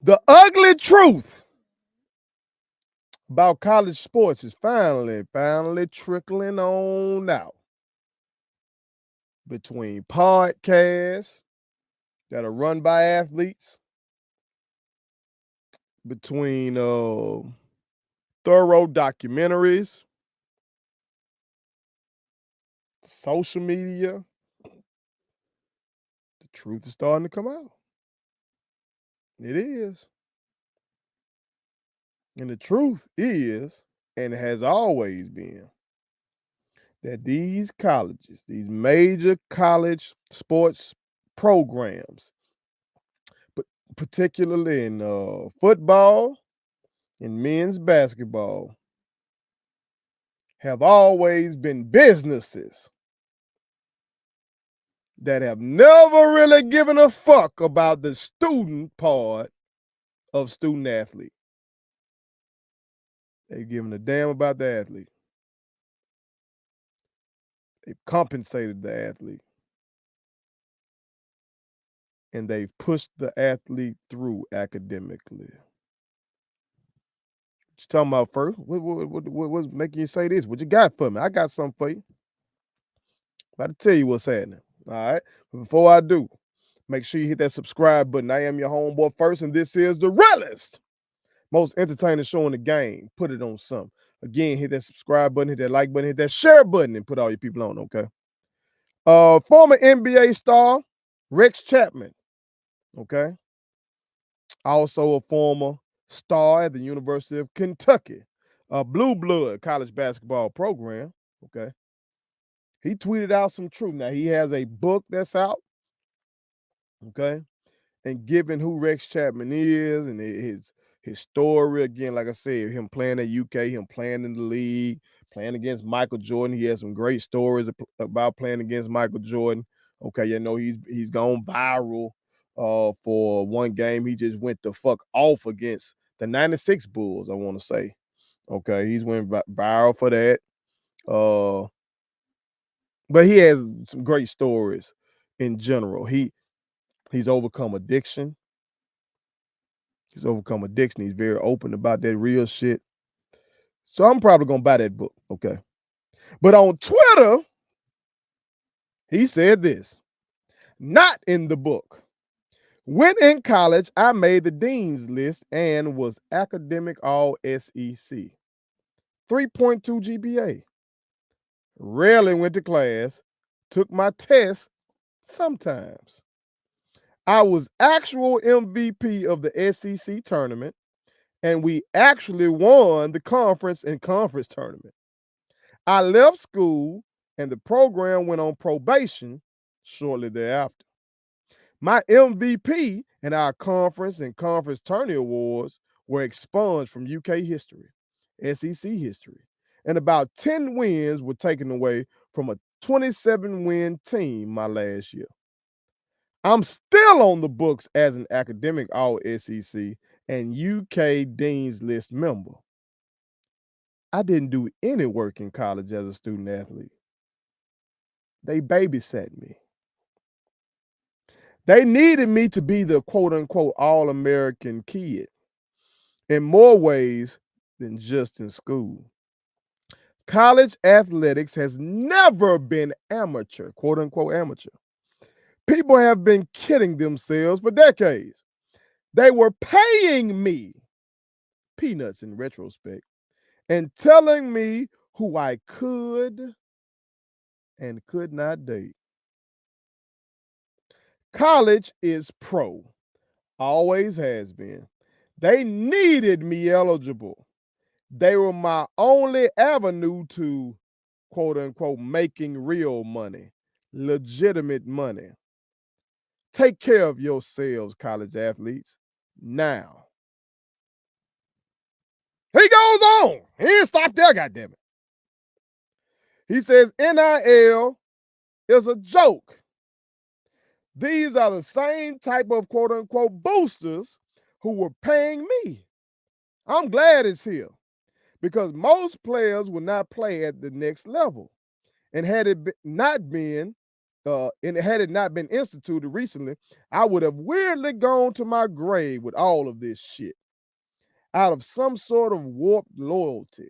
The ugly truth about college sports is finally trickling on out between podcasts that are run by athletes, between thorough documentaries, social media. The truth is starting to come out. It is. And the truth is, and has always been, that these colleges, these major college sports programs, but particularly in football and men's basketball, have always been businesses that have never really given a fuck about the student part of student athlete. They've given a damn about the athlete. They've compensated the athlete. And they've pushed the athlete through academically. What you talking about first? What's making you say this? What you got for me? I got something for you. About to tell you what's happening. All right. But before I do, make sure you hit that subscribe button. I am your homeboy first, and this is the realest, most entertaining show in the game. Put it on something. Again, hit that subscribe button, hit that like button, hit that share button, and put all your people on, okay? Former NBA star Rex Chapman, okay? Also a former star at the University of Kentucky, a blue blood college basketball program, okay? He tweeted out some truth. Now, he has a book that's out, okay? And given who Rex Chapman is and his story, again, like I said, him playing at UK, him playing in the league, playing against Michael Jordan. He has some great stories about playing against Michael Jordan. Okay, you know, he's gone viral for one game. He just went the fuck off against the 96 Bulls, I want to say. Okay, he's went viral for that. But he has some great stories in general. He's overcome addiction. He's overcome addiction. He's very open about that real shit. So I'm probably gonna buy that book. Okay. But on Twitter, he said this. Not in the book. When in college, I made the dean's list and was academic all SEC. 3.2 GPA. Rarely went to class. Took my test sometimes. I was actual MVP of the SEC tournament, and we actually won the conference and conference tournament. I left school, and the program went on probation shortly thereafter. My MVP and our conference and conference tourney awards were expunged from UK history, SEC history, and about 10 wins were taken away from a 27-win team my last year. I'm still on the books as an academic all SEC and UK Dean's List member. I didn't do any work in college as a student athlete. They babysat me. They needed me to be the quote unquote all American kid in more ways than just in school. College athletics has never been amateur, quote unquote amateur. People have been kidding themselves for decades. They were paying me peanuts in retrospect and telling me who I could and could not date. College is pro, always has been. They needed me eligible. They were my only avenue to quote unquote making real money, legitimate money. Take care of yourselves, college athletes, now. He goes on. He didn't stop there, goddammit. He says NIL is a joke. These are the same type of quote unquote boosters who were paying me. I'm glad it's here because most players would not play at the next level. And had it not been and had it not been instituted recently, I would have weirdly gone to my grave with all of this shit out of some sort of warped loyalty.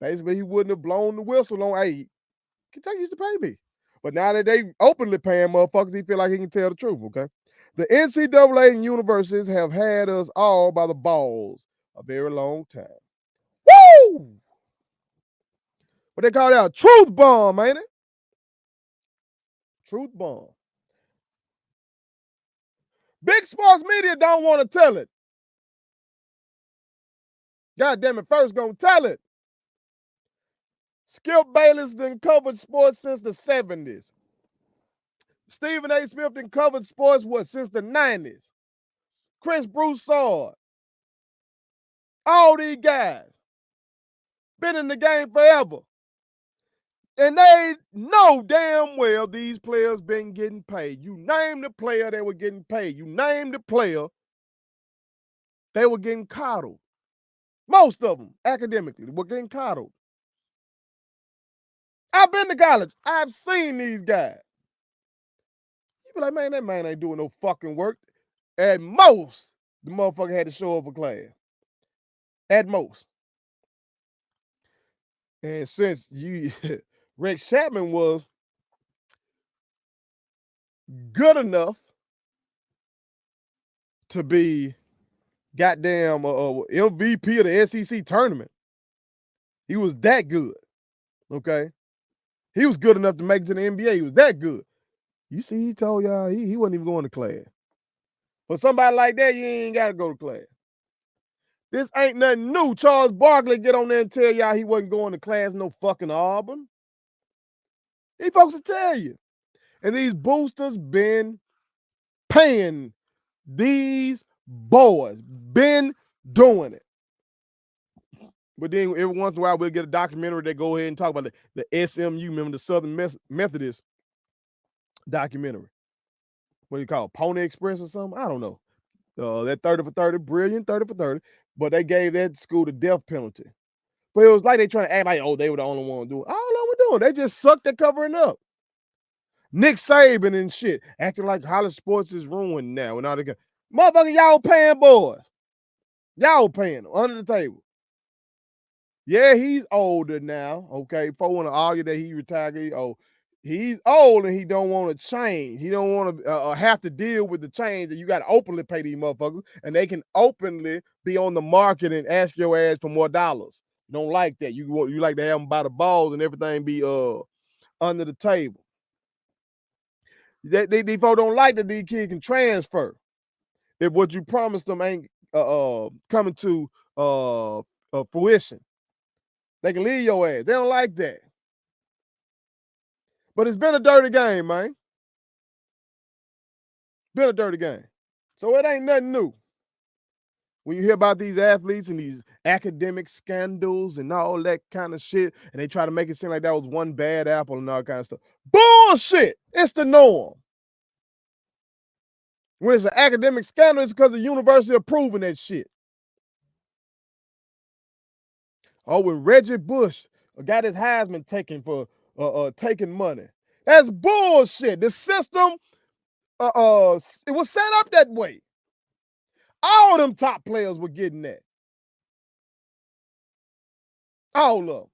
Basically, he wouldn't have blown the whistle on, hey, Kentucky used to pay me. But now that they openly paying motherfuckers, he feel like he can tell the truth, okay? The NCAA and universities have had us all by the balls a very long time. Woo! What they call that? A truth bomb, ain't it? Truth bomb. Big sports media don't want to tell it. God damn it, first gonna tell it. Skip Bayless done covered sports since the 70s. Stephen A. Smith done covered sports, since the 90s. Chris Broussard. All these guys. Been in the game forever. And they know damn well these players been getting paid. You name the player, they were getting paid. You name the player, they were getting coddled. Most of them, academically, were getting coddled. I've been to college. I've seen these guys. You be like, man, that man ain't doing no fucking work. At most, the motherfucker had to show up for class. At most. And since Rex Chapman was good enough to be goddamn MVP of the SEC tournament, he was that good. Okay? He was good enough to make it to the NBA. He was that good. You see, he told y'all he wasn't even going to class. For somebody like that, you ain't got to go to class. This ain't nothing new. Charles Barkley get on there and tell y'all he wasn't going to class no fucking Auburn. These folks will tell you. And these boosters been paying these boys. Been doing it. But then every once in a while we'll get a documentary that go ahead and talk about the SMU, remember the Southern Methodist documentary. What do you call it? Pony Express or something? I don't know. That 30 for 30, brilliant 30 for 30. But they gave that school the death penalty. But it was like they trying to act like, oh, they were the only one doing it. All they were doing, they just sucked at covering up. Nick Saban and shit, acting like college sports is ruined now. And all they motherfucker, y'all paying boys. Y'all paying them under the table. Yeah, he's older now. Okay, folks want to argue that he retired. Oh, he's old and he don't want to change. He don't want to have to deal with the change that you got to openly pay these motherfuckers, and they can openly be on the market and ask your ass for more dollars. Don't like that. You like to have them by the balls and everything be under the table. These folks don't like that these kids can transfer if what you promised them ain't coming to fruition. They can leave your ass. They don't like that. But it's been a dirty game, man. Been a dirty game. So it ain't nothing new. When you hear about these athletes and these academic scandals and all that kind of shit, and they try to make it seem like that was one bad apple and all kind of stuff. Bullshit! It's the norm. When it's an academic scandal, it's because the university approving that shit. Oh, when Reggie Bush got his Heisman taken for taking money. That's bullshit. The system, it was set up that way. All them top players were getting that. All of them.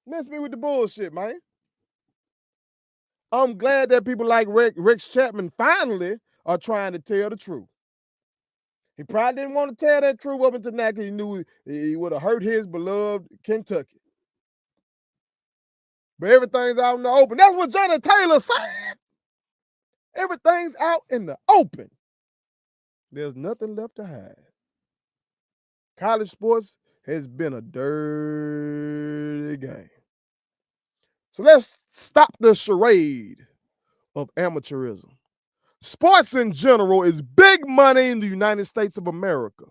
Miss me with the bullshit, man. I'm glad that people like Rex Chapman finally are trying to tell the truth. He probably didn't want to tell that truth up until now because he knew he would have hurt his beloved Kentucky. But everything's out in the open. That's what Johnny Taylor said. Everything's out in the open. There's nothing left to hide. College sports has been a dirty game. So let's stop the charade of amateurism. Sports in general is big money in the United States of America.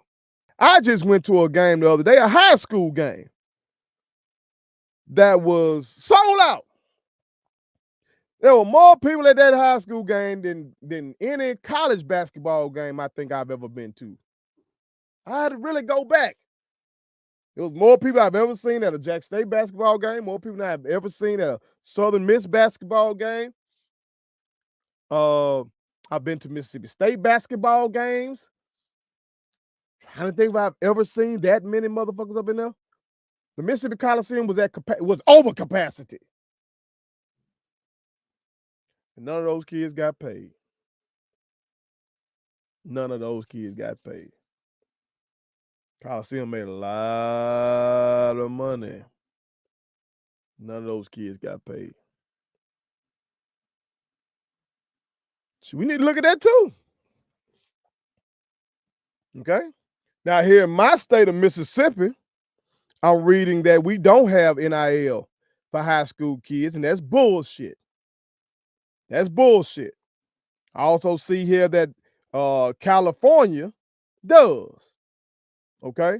I just went to a game the other day, a high school game, that was sold out. There were more people at that high school game than any college basketball game I think I've ever been to. I had to really go back. There was more people I've ever seen at a Jack State basketball game, more people than I've ever seen at a Southern Miss basketball game. I've been to Mississippi State basketball games. Trying to think if I've ever seen that many motherfuckers up in there. The Mississippi Coliseum was over capacity. And none of those kids got paid. None of those kids got paid. Coliseum made a lot of money. None of those kids got paid. So we need to look at that too. Okay. Now, here in my state of Mississippi, I'm reading that we don't have NIL for high school kids, and that's bullshit. That's bullshit. I also see here that California does. Okay.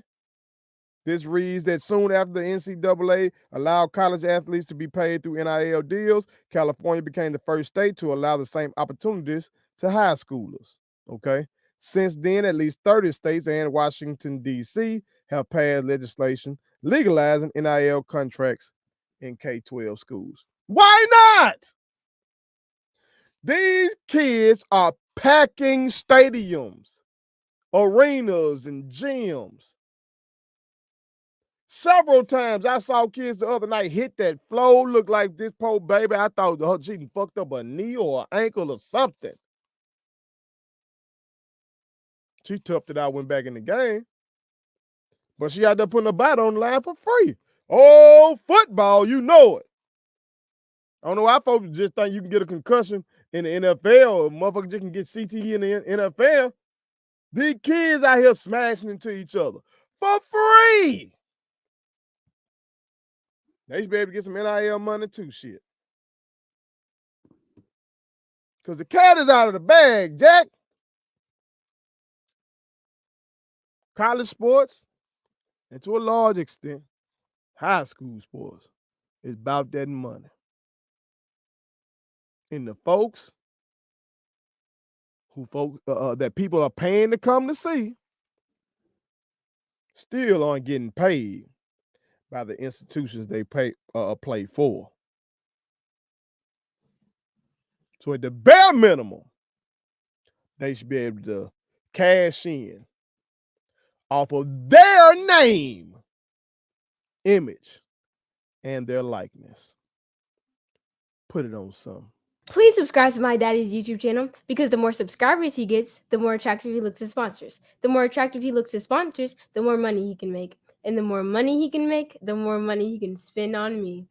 This reads that soon after the NCAA allowed college athletes to be paid through NIL deals, California became the first state to allow the same opportunities to high schoolers. Okay. Since then, at least 30 states and Washington, D.C. have passed legislation legalizing NIL contracts in K-12 schools. Why not? These kids are packing stadiums, arenas, and gyms. Several times I saw kids the other night hit that floor, look like this poor baby. I thought she fucked up a knee or an ankle or something. She toughed it out, went back in the game. But she out there putting her body on the line for free. Oh, football, you know it. I don't know why folks just think you can get a concussion in the NFL or motherfuckers just can get CTE in the NFL. These kids out here smashing into each other for free. They should be able to get some NIL money too, shit. Because the cat is out of the bag, Jack. College sports, and to a large extent, high school sports, is about that money. And the folks that people are paying to come to see still aren't getting paid by the institutions they play for. So at the bare minimum, they should be able to cash in off of their name, image, and their likeness. Put it on some. Please subscribe to my daddy's YouTube channel because the more subscribers he gets, the more attractive he looks to sponsors. The more attractive he looks to sponsors, the more money he can make. And the more money he can make, the more money he can spend on me.